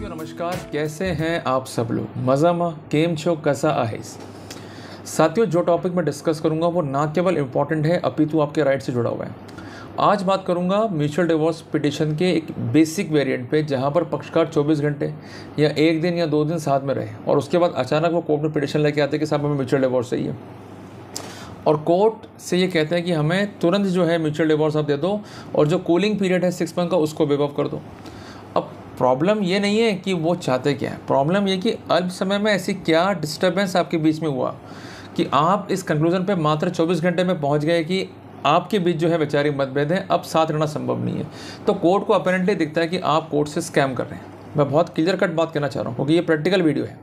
साथियों नमस्कार, कैसे हैं आप सब लोग? मज़ा केम छो कसा आहेस? साथियों, जो टॉपिक मैं डिस्कस करूंगा वो ना केवल इम्पॉर्टेंट है अपितु आपके राइट से जुड़ा हुआ है। आज बात करूंगा म्यूचुअल डिवोर्स पिटिशन के एक बेसिक वेरिएंट पे, जहां पर पक्षकार 24 घंटे या एक दिन या 2 दिन साथ में रहे और उसके बाद अचानक वो कोर्ट में पिटिशन लेके आते हैं कि साहब हमें म्यूचुअल डिवोर्स चाहिए, और कोर्ट से ये कहते हैं कि हमें तुरंत जो है म्यूचुअल डिवोर्स आप दे दो और जो कूलिंग पीरियड है 6 मंथ का उसको वेव ऑफ कर दो। अब प्रॉब्लम ये नहीं है कि वो चाहते क्या है, प्रॉब्लम ये कि अल्प समय में ऐसी क्या डिस्टर्बेंस आपके बीच में हुआ कि आप इस कंक्लूजन पे मात्र 24 घंटे में पहुंच गए कि आपके बीच जो है वैचारिक मतभेद है, अब साथ रहना संभव नहीं है। तो कोर्ट को अपेरेंटली दिखता है कि आप कोर्ट से स्कैम कर रहे हैं। मैं बहुत क्लियर कट बात कहना चाह रहा हूँ क्योंकि ये प्रैक्टिकल वीडियो है,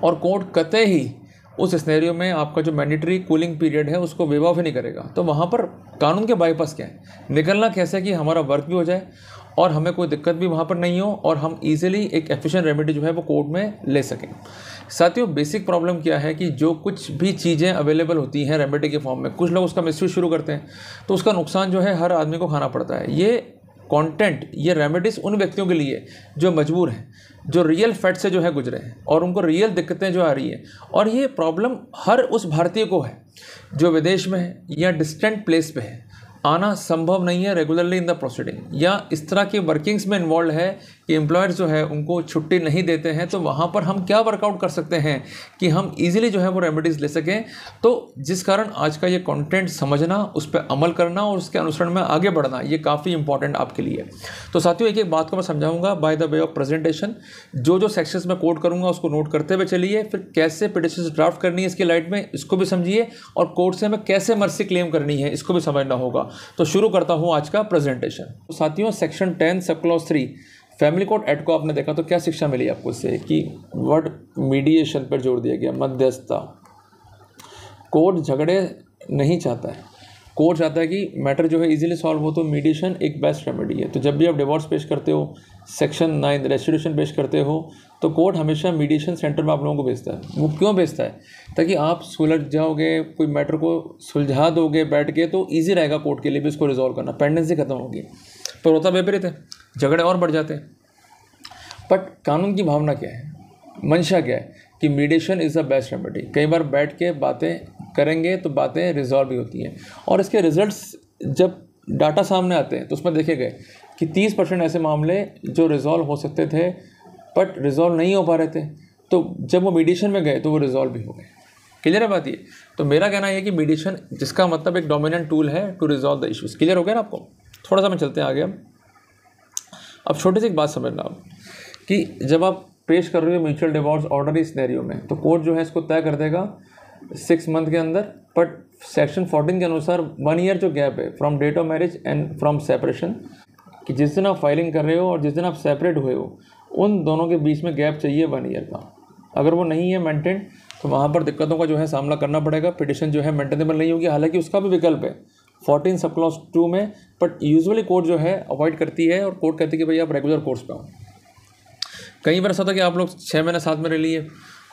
और कोर्ट कतई ही उस सिनेरियो में आपका जो मैंडेटरी कूलिंग पीरियड है उसको वेव ऑफ ही नहीं करेगा। तो वहाँ पर कानून के बाईपास क्या है, निकलना कैसे कि हमारा वर्क भी हो जाए और हमें कोई दिक्कत भी वहाँ पर नहीं हो और हम इजीली एक एफिशिएंट रेमेडी जो है वो कोर्ट में ले सकें। साथियों, बेसिक प्रॉब्लम क्या है कि जो कुछ भी चीज़ें अवेलेबल होती हैं रेमेडी के फॉर्म में, कुछ लोग उसका मिसयूज शुरू करते हैं, तो उसका नुकसान जो है हर आदमी को खाना पड़ता है। ये कंटेंट, ये रेमेडीज़ उन व्यक्तियों के लिए जो मजबूर हैं, जो रियल फैट से जो है गुजरे हैं और उनको रियल दिक्कतें जो आ रही हैं, और ये प्रॉब्लम हर उस भारतीय को है जो विदेश में है या डिस्टेंट प्लेस पे है। आना संभव नहीं है रेगुलरली इन द प्रोसीडिंग, या इस तरह के वर्किंग्स में इन्वॉल्व है कि एम्प्लॉयर्स जो है उनको छुट्टी नहीं देते हैं। तो वहाँ पर हम क्या वर्कआउट कर सकते हैं कि हम इजीली जो है वो रेमेडीज़ ले सकें। तो जिस कारण आज का ये कंटेंट समझना, उस पर अमल करना और उसके अनुसरण में आगे बढ़ना, ये काफ़ी इंपॉर्टेंट आपके लिए। तो साथियों, एक एक बात को मैं समझाऊंगा by the way of presentation. जो जो सेक्शंस मैं कोट करूँगा उसको नोट करते हुए चलिए, फिर कैसे पिटिशन ड्राफ्ट करनी है इसकी लाइट में, इसको भी समझिए, और कोर्ट से हमें कैसे मर्सी क्लेम करनी है इसको भी समझना होगा। तो शुरू करता हूं आज का प्रेजेंटेशन। तो साथियों, section 10 sub clause 3 family court act को आपने देखा तो क्या शिक्षा मिली आपको इससे कि वर्ड मीडिएशन पर जोर दिया गया, मध्यस्थता। कोर्ट झगड़े नहीं चाहता है, कोर्ट चाहता है कि मैटर जो है इजीली सॉल्व हो, तो मीडिएशन एक बेस्ट रेमेडी है। तो जब भी आप डिवोर्स पेश करते हो, सेक्शन 9 रेस्टिट्यूशन पेश करते हो, तो कोर्ट हमेशा मीडिएशन सेंटर में आप लोगों को भेजता है। वो क्यों भेजता है? ताकि आप सुलझ जाओगे, कोई मैटर को सुलझा दोगे बैठ के, तो ईजी रहेगा कोर्ट के लिए भी इसको रिजॉल्व करना, पेंडेंसी खत्म होगी। तो होता विपरीत है, झगड़े और बढ़ जाते हैं। बट कानून की भावना क्या है, मंशा क्या है कि mediation is the best remedy. कई बार बैठ के बातें करेंगे तो बातें रिजॉल्व भी होती हैं, और इसके रिजल्ट्स जब डाटा सामने आते हैं तो उसमें देखे गए कि 30% ऐसे मामले जो रिजॉल्व हो सकते थे बट रिजॉल्व नहीं हो पा रहे थे, तो जब वो मीडिएशन में गए तो वो रिजॉल्व भी हो गए। क्लियर है बात ये? तो मेरा कहना है कि मीडिएशन, जिसका मतलब एक डोमिनेंट टूल है to resolve the issues. Clear हो गया ना आपको? थोड़ा सा मैं चलते हैं आगे। अब छोटी सी एक बात समझना आप कि जब आप पेश कर रहे हो म्यूचुअल डिवोर्स ऑर्डर इस सिनेरियो में, तो कोर्ट जो है इसको तय कर देगा 6 मंथ के अंदर। बट सेक्शन 14 के अनुसार 1 ईयर जो गैप है from date of marriage and from separation, कि जिस दिन आप फाइलिंग कर रहे हो और जिस दिन आप सेपरेट हुए हो, उन दोनों के बीच में गैप चाहिए 1 ईयर का। अगर वो नहीं है मेंटेन, तो वहाँ पर दिक्कतों का जो है सामना करना पड़ेगा। पिटिशन जो है मेंटेनेबल नहीं होगी, हालांकि उसका भी विकल्प है 14 सब क्लॉज 2 में, बट यूजुअली कोर्ट जो है अवॉइड करती है और कोर्ट कहती है कि भाई आप रेगुलर कोर्स पे हो। कई बार ऐसा होता है कि आप लोग 6 महीने साथ में रह लिए,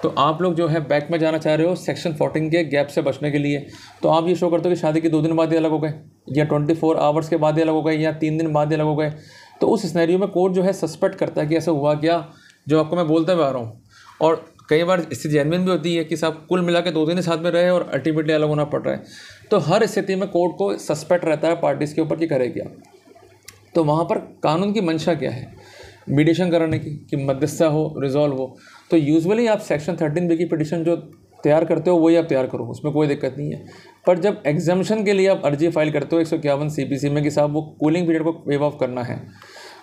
तो आप लोग जो है बैक में जाना चाह रहे हो सेक्शन 14 के गैप से बचने के लिए, तो आप ये शो करते हो कि शादी के 2 दिन बाद ही अलग हो गए, या 24 आवर्स के बाद ही अलग हो गए, या 3 दिन बाद ही अलग हो गए। तो उस सिनेरियो में कोर्ट जो है सस्पेक्ट करता है कि ऐसा हुआ क्या, जो आपको मैं बोलते हुए आ रहा हूँ। और कई बार स्थिति जेन्युइन भी होती है कि साहब कुल मिला के 2 दिन ही साथ में रहे और अल्टीमेटली अलग होना पड़ रहा है। तो हर स्थिति में कोर्ट को सस्पेक्ट रहता है पार्टीज़ के ऊपर कि करे क्या। तो वहाँ पर कानून की मंशा क्या है मीडिएशन कराने की, कि मध्यस्थता हो, रिजॉल्व हो। तो यूजुअली आप सेक्शन 13B की पिटिशन जो तैयार करते हो वही आप तैयार करो, उसमें कोई दिक्कत नहीं है। पर जब एग्जाम्शन के लिए आप अर्जी फाइल करते हो 151 CPC में कि साहब वो कूलिंग पीरियड को वेव ऑफ करना है,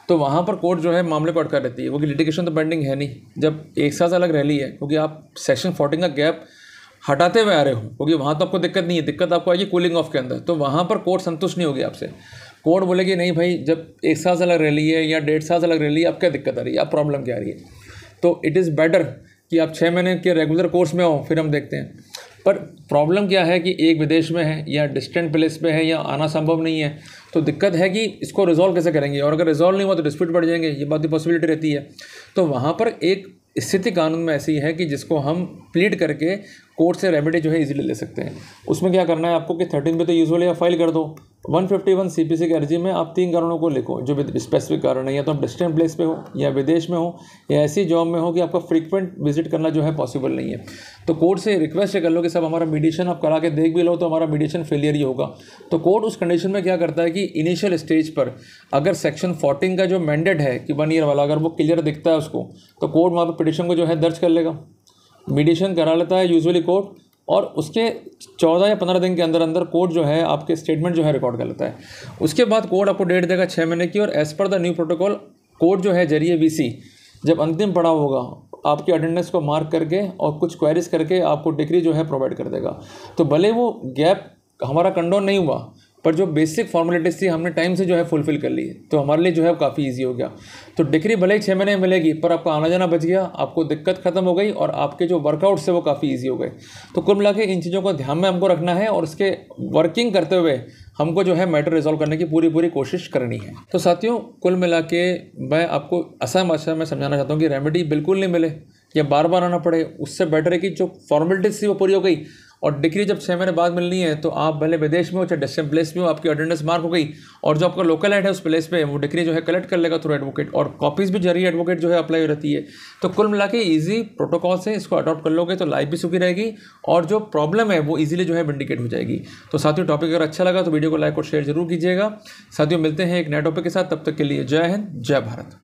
तो वहाँ पर कोर्ट जो है मामले को अटका रहती है, क्योंकि लिटिगेशन तो पेंडिंग है नहीं। जब एक साथ अलग रह ली है, क्योंकि आप सेक्शन 14 का गैप हटाते हुए आ रहे हो, क्योंकि वहाँ तो आपको दिक्कत नहीं है, दिक्कत आपको आएगी कूलिंग ऑफ के अंदर। तो वहाँ पर कोर्ट संतुष्ट नहीं होगी आपसे। कोर्ट बोलेगी नहीं भाई, जब 1 साल से अलग रह ली है या 1.5 साल से अलग रह ली है, अब क्या दिक्कत आ रही है, अब प्रॉब्लम क्या आ रही है। तो इट इज़ बेटर कि आप 6 महीने के रेगुलर कोर्स में हो, फिर हम देखते हैं। पर प्रॉब्लम क्या है कि एक विदेश में है या डिस्टेंट प्लेस पे है या आना संभव नहीं है, तो दिक्कत है कि इसको रिजॉल्व कैसे करेंगे, और अगर रिजॉल्व नहीं हुआ तो डिस्प्यूट बढ़ जाएंगे, ये बात की पॉसिबिलिटी रहती है। तो वहाँ पर एक स्थिति कानून में ऐसी है कि जिसको हम प्लीड करके कोर्ट से रेमेडी जो है इजीली ले सकते हैं। उसमें क्या करना है आपको कि 13 पे तो यूजुअली आप फाइल कर दो, 151 CPC के अर्जी में आप 3 कारणों को लिखो जो स्पेसिफिक कारण है, या तो आप डिस्टेंट प्लेस पे हो, या विदेश में हो, या ऐसी जॉब में हो कि आपका फ्रीक्वेंट विजिट करना जो है पॉसिबल नहीं है। तो कोर्ट से रिक्वेस्ट कर लो कि सब हमारा मीडिएशन आप करा के देख भी लो तो हमारा मीडिएशन फेलियर ही होगा। तो कोर्ट उस कंडीशन में क्या करता है कि इनिशियल स्टेज पर अगर सेक्शन 14 का जो मैंडेट है कि 1 ईयर वाला अगर वो क्लियर दिखता है उसको, तो कोर्ट वहाँ पर पिटिशन को जो है दर्ज कर लेगा, मीडिएशन करा लेता है यूजुअली कोर्ट, और उसके 14 या 15 दिन के अंदर अंदर कोर्ट जो है आपके स्टेटमेंट जो है रिकॉर्ड कर लेता है। उसके बाद कोर्ट आपको डेट देगा 6 महीने की, और as per the new protocol court जो है जरिए VC जब अंतिम पड़ाव होगा आपकी अटेंडेंस को मार्क करके और कुछ क्वेरीज करके आपको डिग्री जो है प्रोवाइड कर देगा। तो भले वो गैप हमारा कंडोन नहीं हुआ, पर जो बेसिक फॉर्मेलिटीज़ थी हमने टाइम से जो है फुलफिल कर ली, तो हमारे लिए जो है काफ़ी इजी हो गया। तो डिग्री भले ही 6 महीने में मिलेगी, पर आपका आना जाना बच गया, आपको दिक्कत खत्म हो गई, और आपके जो वर्कआउट्स है वो काफ़ी इजी हो गए। तो कुल मिला के इन चीज़ों को ध्यान में हमको रखना है, और इसके वर्किंग करते हुए हमको जो है मैटर रिजॉल्व करने की पूरी कोशिश करनी है। तो साथियों, कुल मिला के मैं आपको आसान भाषा में समझाना चाहता हूँ कि रेमेडी बिल्कुल नहीं मिले या बार बार आना पड़े, उससे बेटर है कि जो फॉर्मेलिटीज थी वो पूरी हो गई, और डिग्री जब 6 महीने बाद मिलनी है तो आप भले विदेश में हो चाहे डिस्टेंट प्लेस में हो, आपकी अटेंडेंस मार्क हो गई, और जो आपका लोकल हेड है उस प्लेस पे वो डिग्री जो है कलेक्ट कर लेगा थ्रू एडवोकेट, और कॉपीज़ भी जरिए एडवोकेट जो है अप्लाई रहती है। तो कुल मिला के ईजी प्रोटोकॉल से इसको अडॉप्ट कर लोगे तो लाइफ भी सुखी रहेगी, और जो प्रॉब्लम है वो ईजिली जो है विंडिकेट हो जाएगी। तो साथियों, टॉपिक अगर अच्छा लगा तो वीडियो को लाइक और शेयर जरूर कीजिएगा। साथियों, मिलते हैं एक नए टॉपिक के साथ, तब तक के लिए जय हिंद, जय भारत।